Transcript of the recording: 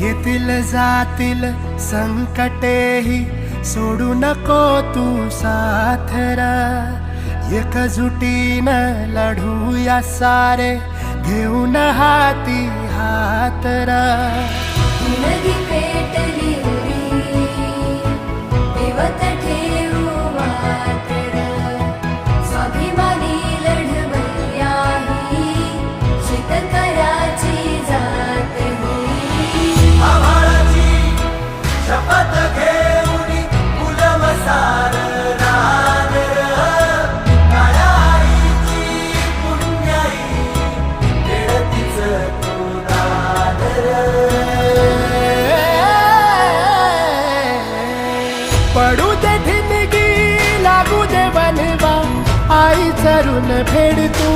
येतील जातील संकटेही सोडू नको तू साथरा, एकजुटीनं लढूया सारे घेऊन हाती हातरा. नदी पेटली उरी देवत ठेवू मात्र, स्वाभिमानी लढवयाही शेतकऱ्याची जात होई. आभाळाची शपथ घेऊन कुलमसार रानर, काळ्या आईची पुण्याई खेळतीच तू दादर. पडू दे ठिणगी लागू दे बनवा आई चरून फेड तू.